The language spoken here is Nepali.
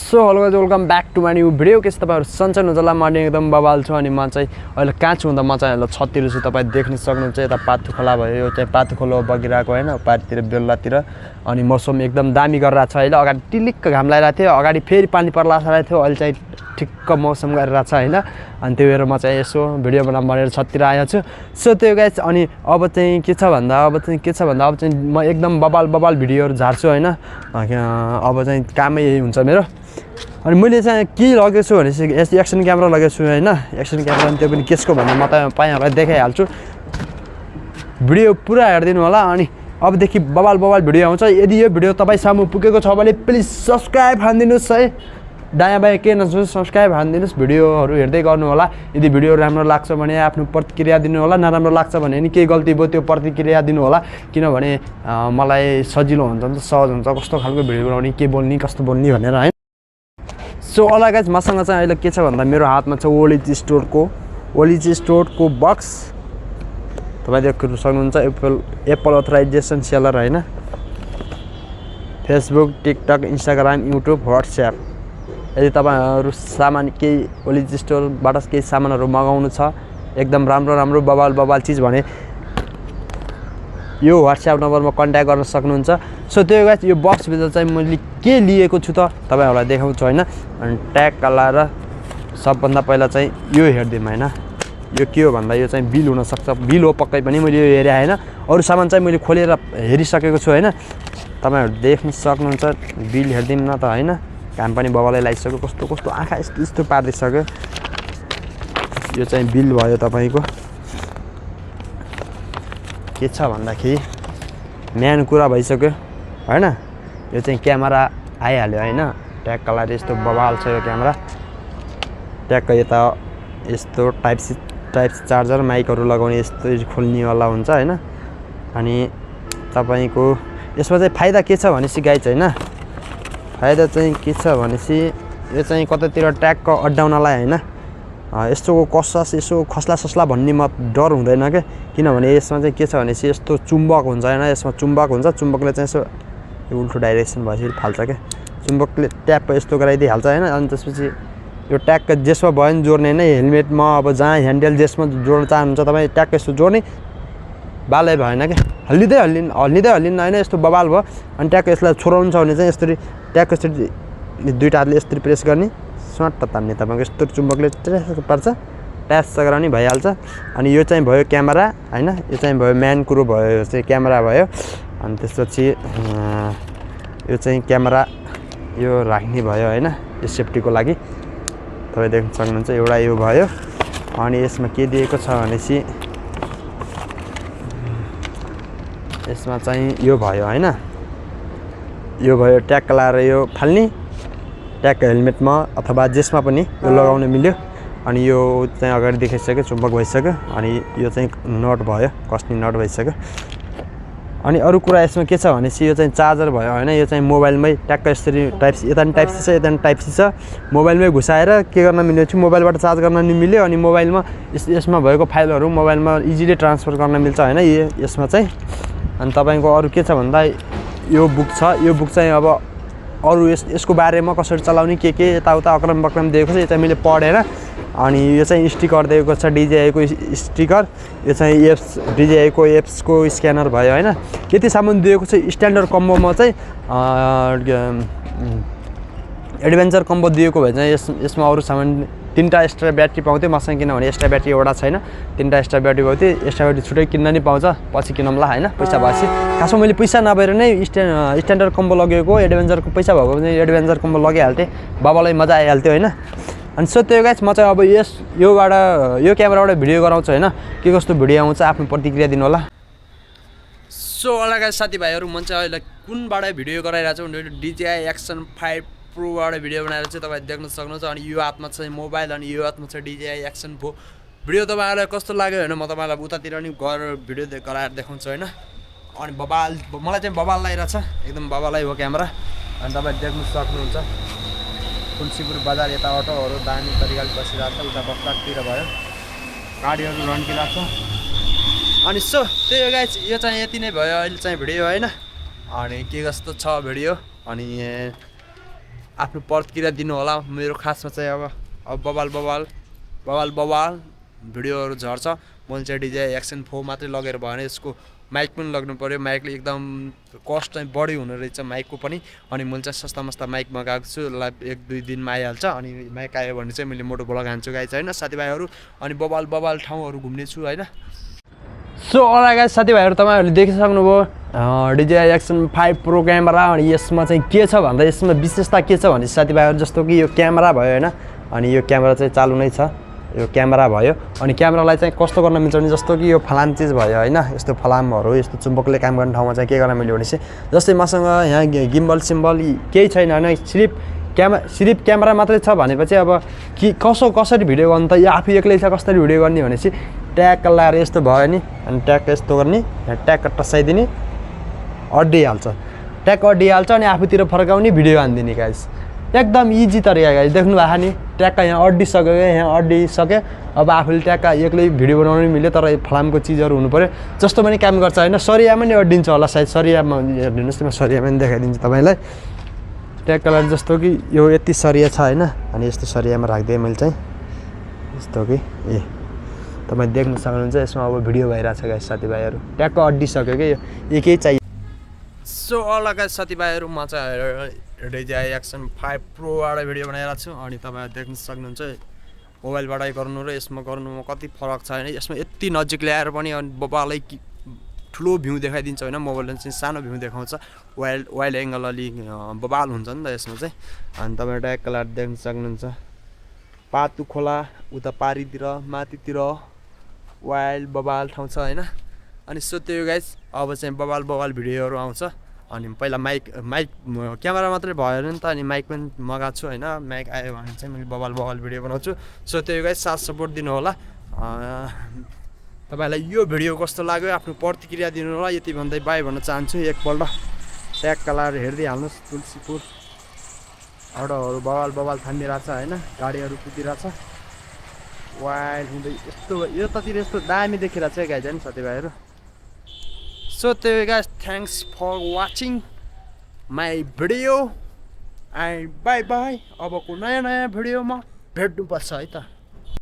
So hello guys welcome back to my new video के तपाईहरु सन्चै हुनुहुन्छ होला। म एकदम बबाल छु अनि म चाहिँ अहिले कहाँ छु भन्दा म चाहिँ अहिले छततिर छु। तपाई देख्न सक्नुहुन्छ यता पाथु खोला भयो, यो चाहिँ पाथु खोला बगिरहेको हैन पारितिर बेलुकातिर अनि मौसम एकदम दामी गरिरहेछ। अहिले अगाडि टिलिक्क घाम लागिरहेको थियो, अगाडि फेरि पानी पर्ला आइरहेको थियो, अहिले चाहिँ ठिक्क मौसम गरिरहेछ हैन। अनि त्यो भएर म चाहिँ यसो भिडियो बनाउँ भनेर छततिर आएको छु। सो त्यो गाइज अनि अब चाहिँ के छ भन्दा अब चाहिँ म एकदम बबाल भिडियोहरु झार्छु हैन। अब चाहिँ कामै यही हुन्छ मेरो। अनि मैले चाहिँ के लगेको छु भनेपछि एक्सन क्यामेरा लगेको छु हैन। एक्सन क्यामेरा अनि त्यो पनि केसको भन्दा म तपाईहरुलाई देखाइहाल्छु। भिडियो पुरा हेर्दिनु होला अनि अबदेखि बबाल भिडियो आउँछ। यदि यो भिडियो तपाईँ सामु पुगेको छ भने प्लिज सब्स्क्राइब हान्दिनुस् है। दायाँ बायाँ के नछोड्नुस्, सब्स्क्राइब हान्दिनुस्। भिडियोहरु हेर्दै गर्नु होला। यदि भिडियो राम्रो लाग्छ भने आफ्नो प्रतिक्रिया दिनु होला, नराम्रो लाग्छ भने नि केही गल्ती भयो त्यो प्रतिक्रिया दिनु होला। किनभने मलाई सजिलो हुन्छ नि त, सहज हुन्छ कस्तो खालको भिडियो बनाउने, के बोल्ने कस्तो बोल्ने भनेर है। सो अलग गाइज मसँग चाहिँ अहिले के छ भन्दा मेरो हातमा छ ओलिज स्टोरको बक्स। तपाईँ देख्न सक्नुहुन्छ एप्पल अथराइजेसन सेलर हैन। Facebook, TikTok, Instagram, YouTube, WhatsApp. यदि तपाईहरु सामान केही ओलिज स्टोरबाट केही सामानहरु मगाउनु छ एकदम राम्रो बबाल चीज भने यो व्हाट्सएप नम्बरमा कन्ट्याक्ट गर्न सक्नुहुन्छ। सो त्यो गाइस यो बक्स भित्र चाहिँ मैले के लिएको छु त तपाईहरुलाई देखाउँछु हैन। अनि ट्याग लगाएर सबभन्दा पहिला चाहिँ यो हेर्दिम हैन। यो के हो भन्दा यो चाहिँ बिल हुन सक्छ, बिल हो पक्कै पनि। मैले यो हेरे हैन, अरु सामान चाहिँ मैले खोलेर हेरिसकेको छु हैन। तपाईहरु देख्न सक्नुहुन्छ। बिल हेर्दिम न त हैन। काम पनि बबालै लागिसक्यो, कस्तो आँखा यस्तो पार्दिसक्यो। यो चाहिँ बिल भयो तपाईको। के छ भन्दाखेरि मेन कुरा भइसक्यो हैन। यो चाहिँ क्यामेरा आइहाल्यो हैन। ट्याग कलर यस्तो बबाल छ यो क्यामेरा। ट्यागको यता यस्तो टाइप सी चार्जर माइकहरु लगाउने यस्तो खोल्ने वाला हुन्छ हैन। अनि तपाईको यसमा चाहिँ फाइदा के छ भनेसी गाइज हैन। फाइदा चाहिँ के छ भनेसी यो चाहिँ कतैतिर ट्यागको अड्डाउनलाई हैन। यस्तो कसस यसो खस्ला भन्ने डर हुँदैन के। किनभने यसमा चाहिँ के छ भनेसी यस्तो चुम्बक हुन्छ हैन। यसमा चुम्बक हुन्छ, चुम्बकले चाहिँ यसो उल्टो डाइरेक्सन भएपछि फाल्छ के। चुम्बकले ट्याप यस्तो गराइदिइहाल्छ हैन। अनि त्यसपछि यो ट्यागको जेसमा भयो नि जोड्ने हैन। हेलमेटमा अब जहाँ ह्यान्डल जेसमा जोड्न चाहनुहुन्छ तपाई ट्याग यस्तो जोड्ने बालै भएन के। हल्लिँदै हल्लिन्न हैन। यस्तो बबाल भयो। अनि ट्याग यसलाई छोराउनु छ भने चाहिँ यसरी ट्याग यसरी दुईटा हातले यसरी प्रेस गर्ने, स्वाट तान्ने तपाईको यस्तो चुम्बकले पर्छ, ट्यास गराउने भइहाल्छ। अनि यो चाहिँ भयो क्यामेरा हैन। यो चाहिँ भयो मेन कुरो भयो, यो चाहिँ क्यामेरा भयो। अनि त्यसपछि यो चाहिँ क्यामेरा यो राख्ने भयो हैन, यो सेफ्टीको लागि। तपाई देख्न सक्नुहुन्छ एउटा यो भयो। अनि यसमा के दिएको छ भनेसी यसमा चाहिँ यो भयो हैन। यो भयो ट्याग लाएर यो फाल्ने, ट्याग हेलमेटमा अथवा जेसमा पनि यो लगाउन मिल्यो। अनि यो चाहिँ अगाडि देखाइसक्यो, चुम्बक भइसक्यो। अनि यो चाहिँ नट भयो, कस्ने नट भइसक्यो। अनि अरु कुरा यसमा के छ भनेसी यो चाहिँ चार्जर भयो हैन। यो चाहिँ मोबाइलमै ट्याग यसरी टाइप सी, यता नि टाइप सी छ, यता नि टाइप सी छ। मोबाइलमै घुसाएर के गर्न मिल्यो चाहिँ मोबाइलबाट चार्ज गर्न नि मिल्यो। अनि मोबाइलमा यसमा भएको फाइलहरु मोबाइलमा इजिली ट्रान्सफर गर्न मिल्छ हैन यसमा चाहिँ। अनि तपाईको अरु के छ भन्दा यो बुक छ। यो बुक चाहिँ अब अरु यसको बारेमा कसरी चलाउने के यताउता अक्रम बक्रम दिएको छ। यो चाहिँ मैले पढेर अनि यो चाहिँ स्टिकर दिएको छ, DJI को स्टिकर। यो चाहिँ DJI को एप्सको स्क्यानर भयो हैन। यति सामान दिएको छ। स्ट्यान्डर्ड कम्बोमा चाहिँ एडभेन्चर कम्बो दिएको भए चाहिँ यसमा अरु सामान 3टा एक्स्ट्रा ब्याट्री पाउँथ्यो मसँग। किनभने एक्स्ट्रा ब्याट्री एउटा छैन, 3टा एक्स्ट्रा ब्याट्री पाउँथ्यो। एक्स्ट्रा ब्याट्री छुटै किन्न नि पाउँछ, पछि किनौँला हैन। पैसा भएपछि खासमा मैले पैसा नभएर नै स्ट्यान्डर्ड कम्बो लगेको। एडभेन्चरको पैसा भएको भने एडभेन्चर कम्बो लगाइहाल्थे, बाबालाई मजा आइहाल्थ्यो हैन। अनि सो त्यो गाइस म चाहिँ अब यो क्यामेराबाट भिडियो गराउँछु हैन। के कस्तो भिडियो आउँछ आफ्नो प्रतिक्रिया दिनु होला। सो अलग गाइस साथीभाइहरु म चाहिँ अहिले कुनबाट भिडियो गराइरहेको छु DJI Action 5 प्रोबाट भिडियो बनाएर चाहिँ तपाईँ देख्न सक्नुहुन्छ। अनि यो हातमा चाहिँ मोबाइल अनि यो हातमा चाहिँ DJI Action 4। भिडियो तपाईहरुलाई कस्तो लाग्यो हैन म तपाईलाई उतातिर नि गएर भिडियो गराएर देखाउँछु हैन। अनि बबाल मलाई चाहिँ बबाल लागिरहेछ, एकदम बबालै हो क्यामेरा। अनि तपाईँ देख्न सक्नुहुन्छ कुन्सीपुर बजार यता अटोहरु दामी तरिकाले बसिरहेछ। उता बस्तातिर भयो, गाडीहरु रन्किरहेछ। अनि सो त्यही हो गाइस, यो चाहिँ यति नै भयो अहिले चाहिँ भिडियो हैन। अनि के कस्तो छ भिडियो अनि आफ्नो प्रतिक्रिया दिनु होला मेरो खासमा चाहिँ अब बवाल भिडियोहरू झर्छ मैले चाहिँ DJI Action 4 मात्रै लगेर भएन यसको माइक पनि लाग्नु पर्यो माइकले एकदम कस्ट चाहिँ बढी हुने रहेछ माइकको पनि अनि मैले चाहिँ सस्ता मस्ता माइक मगाएको छु ल 1-2 दिनमा आइहाल्छ अनि माइक आयो भने चाहिँ मैले मोटो ब्लग हान्छु गाइस हैन साथीभाइहरू अनि बवाल ठाउँहरू घुम्ने छु हैन सो अलराइट गाइस साथीभाइहरू तपाईहरुले देखिसक्नुभयो DJI Action 5 Pro क्यामेरा अनि यसमा चाहिँ के छ भन्दा यसमा विशेषता के छ भने साथीभाइहरू जस्तो कि यो क्यामेरा भयो हैन अनि यो क्यामेरा चाहिँ चालु नै छ यो क्यामेरा भयो अनि क्यामेरालाई चाहिँ कस्तो गर्न मिल्छ भने जस्तो कि यो फलाम चीज भयो हैन यस्तो फलामहरु यस्तो चुम्बकले काम गर्ने ठाउँमा चाहिँ के गर्न मिल्यो भने चाहिँ जस्तै मसँग यहाँ गिम्बल सिम्बल केही छैन हैन सिर्फ क्यामेरा मात्रै छ भनेपछि अब कसरी भिडियो गर्नु त यो आफै एक्लै छ कसरी भिडियो गर्ने भनेपछि ट्याग लाएर यस्तो भयो नि अनि ट्याग यस्तो गर्ने यहाँ ट्याग टसाइदिने अड्डिहाल्छ ट्याग अड्डिहाल्छ अनि आफूतिर फर्काउने भिडियो हान्दिने गाइस एकदम इजी तरिका गाइस देख्नु भएको नि ट्याग यहाँ अड्डिसक्यो यहाँ अड्डिसक्यो अब आफूले ट्याग एक्लै भिडियो बनाउनु मिल्यो तर फलामको चिजहरू हुनु पर्यो जस्तो पनि काम गर्छ हैन सरियामा नि अड्डिन्छ होला सायद सरियामा हेर्नुस् म सरियामा नि देखाइदिन्छु तपाईलाई ट्याग कलर जस्तो कि यो यति सरिया छ हैन अनि यस्तो सरियामा राख्दिए मैले चाहिँ यस्तो कि तपाईं देख्न सक्नुहुन्छ यसमा अब भिडियो भइराछ गाइस साथीभाइहरू ट्याग अड्डिसक्यो के यो एकै चाहियो सो अलग साथीभाइहरू म चाहिँ DJI Action 5 Pro वाला भिडियो बनाइरहेको छु अनि तपाईहरु देख्न सक्नुहुन्छ मोबाइलबाटै गर्नु र यसमा गर्नुमा कति फरक छ हैन यसमा यति नजिक ल्याएर पनि अनि बबालै ठुलो भ्यू देखाइदिन्छ हैन मोबाइलले चाहिँ सानो भ्यू देखाउँछ वाइड एंगल अलि बबाल हुन्छ नि त यसमा चाहिँ अनि तपाईहरु ट्याग कलर देख्न सक्नुहुन्छ पातु खोला उता पारीतिर माथितिर वाइल्ड बबाल ठाउँ छ हैन अनि सो त्यो गाइस अब चाहिँ बबाल भिडियोहरु आउँछ अनि पहिला माइक क्यामेरा मात्रै भयो नि त अनि माइक पनि मगाएको छु हैन माइक आयो भने चाहिँ मैले बबाल भिडियो बनाउँछु सो त्यो गाइस साथ सपोर्ट दिनु होला तपाईलाई यो भिडियो कस्तो लाग्यो आफ्नो प्रतिक्रिया दिनु होला यति भन्दै बाइ भन्न चाहन्छु एकपल्ट ट्याग कलर हेर्दै हाल्नुस् तुलसीपुर अडोहरु बबाल थामिरहेछ हैन गाडीहरु कुदिरहेछ वाइल्ड हुँदै यस्तो यतातिर यस्तो दामी देखिरहेछ गाइस हैन साथीभाइहरु So there you guys, thanks for watching my video and bye bye. अब को नयाँ भिडियोमा भेट्नु पर्छ है त